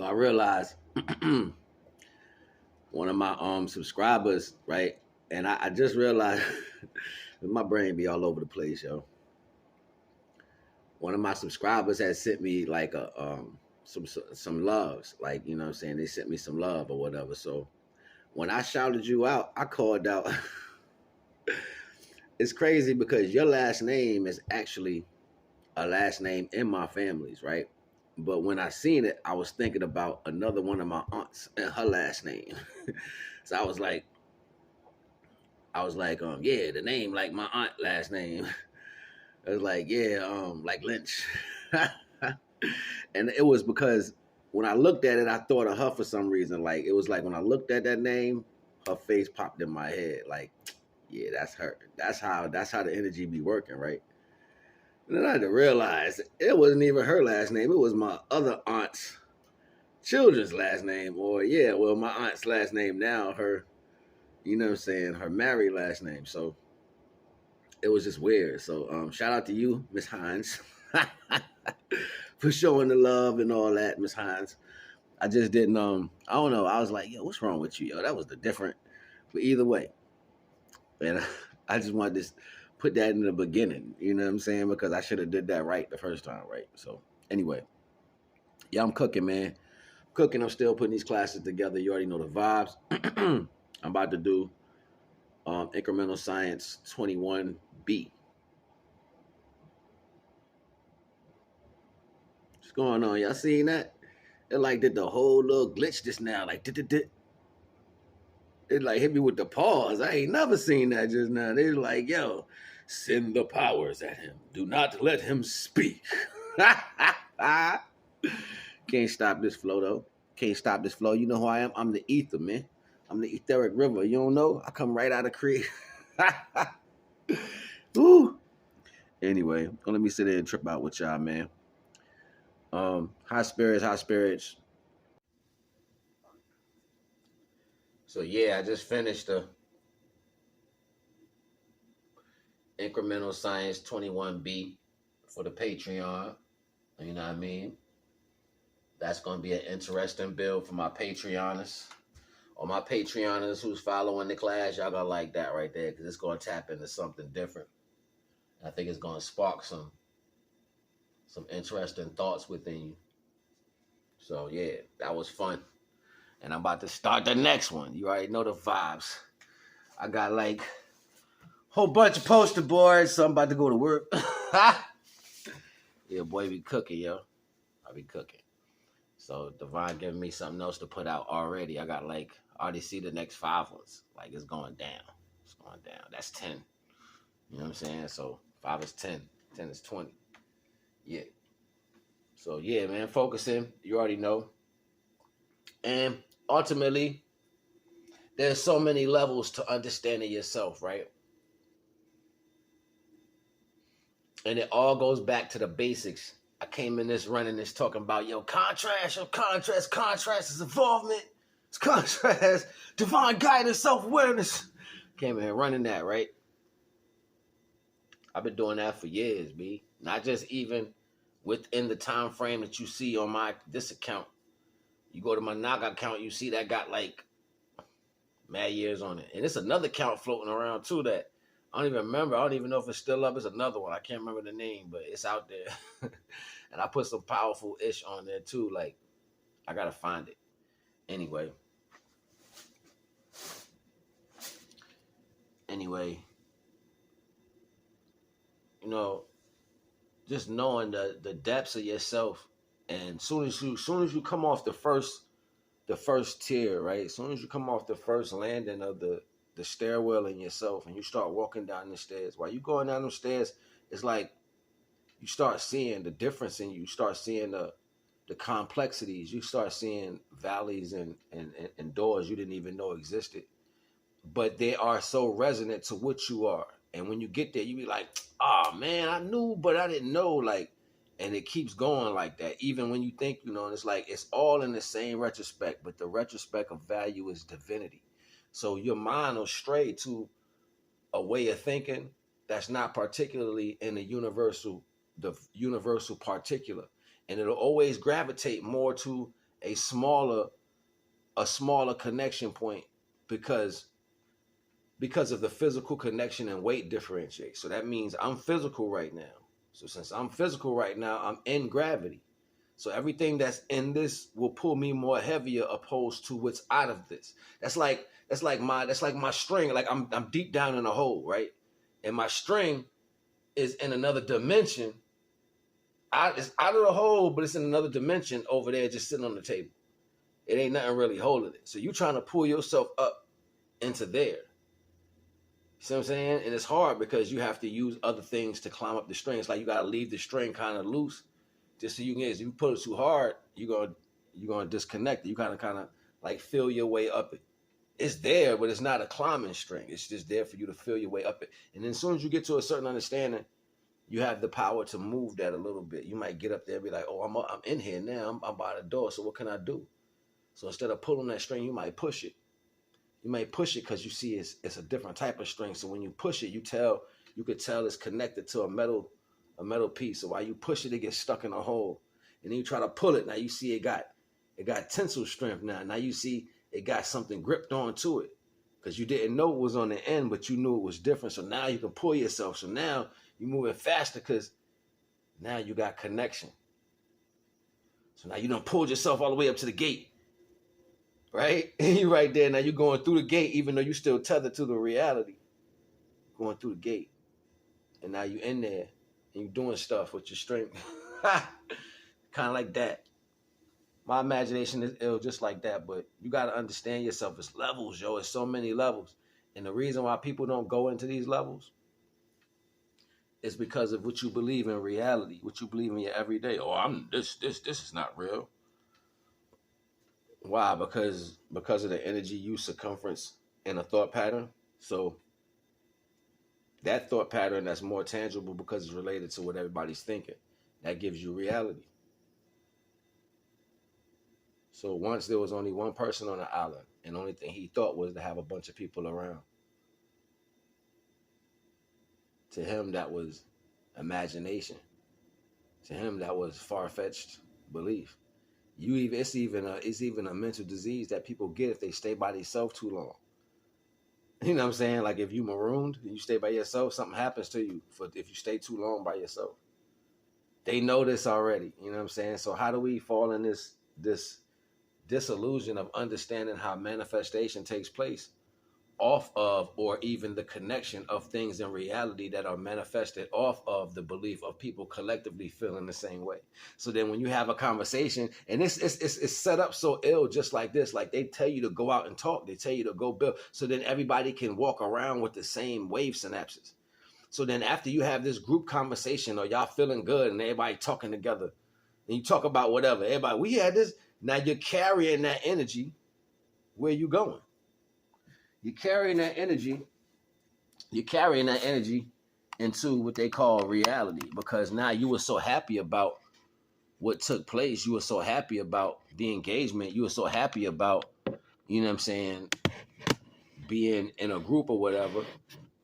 I realized one of my subscribers, right? And I just realized my brain be all over the place, yo. One of my subscribers had sent me like a some loves, like you know what I'm saying. They sent me some love or whatever. So when I shouted you out, I called out. It's crazy because your last name is actually a last name in my family's, right? But when I seen it, I was thinking about another one of my aunts and her last name. So I was like, yeah, the name like my aunt last name. I was like, yeah, like Lynch. And it was because when I looked at it, I thought of her for some reason. Like it was like when I looked at that name, her face popped in my head. Like, yeah, that's her. That's how the energy be working, right? And then I had to realize it wasn't even her last name. It was my other aunt's children's last name. Or yeah, well, my aunt's last name now, her, you know what I'm saying, her married last name. So it was just weird. So shout out to you, Miss Hines, for showing the love and all that, Miss Hines. I just didn't I don't know. I was like, yo, what's wrong with you? Yo, that was the different. But either way, and I just wanted to put that in the beginning, you know what I'm saying? Because I should have did that right the first time, right? So anyway, yeah, I'm cooking, man. Cooking, I'm still putting these classes together. You already know the vibes. I'm about to do incremental science 21B. What's going on? Y'all seen that? It like did the whole little glitch just now, like did. It like hit me with the pause. I ain't never seen that just now. They like, yo, send the powers at him. Do not let him speak. Can't stop this flow though. Can't stop this flow. You know who I am? I'm the ether, man. I'm the etheric river. You don't know? I come right out of create. Ooh. Anyway, let me sit there and trip out with y'all, man. High spirits, high spirits. So yeah, I just finished the incremental science 21B for the Patreon. You know what I mean? That's going to be an interesting build for my Patreoners. Or my Patreoners who's following the class, y'all going to like that right there because it's going to tap into something different. I think it's going to spark some interesting thoughts within you. So, yeah, that was fun. And I'm about to start the next one. You already know the vibes. I got like a whole bunch of poster boards, so I'm about to go to work. Yeah, boy, be cooking, yo. I be cooking. So Divine giving me something else to put out already. I already see the next 5 ones. Like it's going down. It's going down. That's 10. You know what I'm saying? So 5 is 10. 10 is 20. Yeah. So yeah, man, focusing. You already know. And ultimately, there's so many levels to understanding yourself, right? And it all goes back to the basics. I came in this running this talking about, contrast is involvement. It's contrast, divine guidance, self-awareness. Came in here running that, right? I've been doing that for years, B. Not just even within the time frame that you see on this account. You go to my NAGA account, you see that got like mad years on it. And it's another account floating around too that I don't even remember. I don't even know if it's still up. It's another one. I can't remember the name, but it's out there. And I put some powerful ish on there too. Like, I gotta find it. Anyway, you know, just knowing the depths of yourself, and soon as you come off the first tier, right? As soon as you come off the first landing of the stairwell in yourself, and you start walking down the stairs, while you going down the stairs, it's like you start seeing the difference in you. You start seeing the complexities. You start seeing valleys and doors you didn't even know existed, but they are so resonant to what you are. And when you get there, you be like, oh man, I knew, but I didn't know. Like, and it keeps going like that. Even when you think, and it's like, it's all in the same retrospect, but the retrospect of value is divinity. So your mind will stray to a way of thinking that's not particularly in the universal particular. And it'll always gravitate more to a smaller connection point because of the physical connection and weight differentiate. So that means I'm physical right now. So since I'm physical right now, I'm in gravity. So everything that's in this will pull me more heavier opposed to what's out of this. That's like my string. Like I'm deep down in a hole, right? And my string is in another dimension. It's out of the hole, but it's in another dimension over there, just sitting on the table. It ain't nothing really holding it. So you trying to pull yourself up into there. You see what I'm saying? And it's hard because you have to use other things to climb up the string. It's like you got to leave the string kind of loose just so you can get it. If you pull it too hard, you're gonna disconnect it. You kind of like feel your way up it. It's there, but it's not a climbing string. It's just there for you to feel your way up it. And then as soon as you get to a certain understanding, you have the power to move that a little bit. You might get up there and be like, oh, I'm in here now. I'm by the door. So what can I do? So instead of pulling that string, you might push it. You might push it because you see it's a different type of string. So when you push it, you could tell it's connected to a metal piece. So while you push it, it gets stuck in a hole. And then you try to pull it. Now you see it got tensile strength now. Now you see it got something gripped onto it because you didn't know it was on the end, but you knew it was different. So now you can pull yourself. So now you're moving faster because now you got connection. So now you done pulled yourself all the way up to the gate. Right? And you right there. Now you're going through the gate, even though you're still tethered to the reality. Going through the gate. And now you're in there and you're doing stuff with your strength. Kind of like that. My imagination is ill just like that, but you got to understand yourself. It's levels, yo. It's so many levels. And the reason why people don't go into these levels is because of what you believe in reality, what you believe in your everyday. Oh, I'm this is not real. Why? Because of the energy use circumference and a thought pattern. So that thought pattern that's more tangible because it's related to what everybody's thinking. That gives you reality. So once there was only one person on the island, and the only thing he thought was to have a bunch of people around. To him, that was imagination. To him, that was far-fetched belief. It's even a mental disease that people get if they stay by themselves too long. You know what I'm saying? Like if you marooned and you stay by yourself, something happens to you if you stay too long by yourself. They know this already. You know what I'm saying? So how do we fall in this disillusion of understanding how manifestation takes place off of, or even the connection of things in reality that are manifested off of the belief of people collectively feeling the same way? So then when you have a conversation, and it's set up so ill just like this, like they tell you to go out and talk, they tell you to go build, so then everybody can walk around with the same wave synapses. So then after you have this group conversation or y'all feeling good and everybody talking together and you talk about whatever, everybody, we had this, now you're carrying that energy where you going. You're carrying that energy into what they call reality, because now you were so happy about what took place. You were so happy about the engagement. You were so happy about, you know what I'm saying, being in a group or whatever.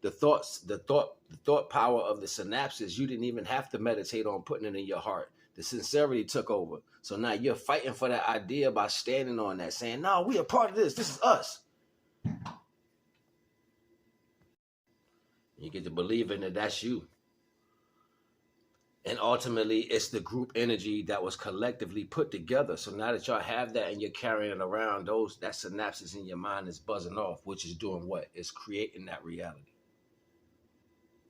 The thought power of the synapses, you didn't even have to meditate on putting it in your heart. The sincerity took over. So now you're fighting for that idea by standing on that, saying, no, we are part of this. This is us. You get to believe in that that's you. And ultimately, it's the group energy that was collectively put together. So now that y'all have that and you're carrying it around, that synapses in your mind is buzzing off, which is doing what? It's creating that reality.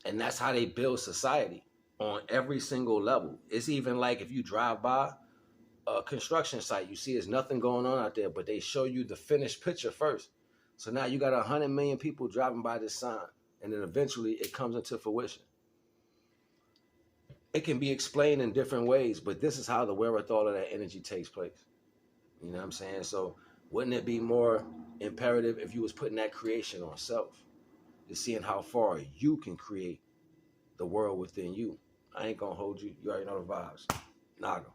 And that's how they build society on every single level. It's even like if you drive by a construction site, you see there's nothing going on out there, but they show you the finished picture first. So now you got 100 million people driving by this sign. And then eventually it comes into fruition. It can be explained in different ways, but this is how the wherewithal of that energy takes place. You know what I'm saying? So wouldn't it be more imperative if you was putting that creation on self, to seeing how far you can create the world within you? I ain't gonna hold you. You already know the vibes. NAGA.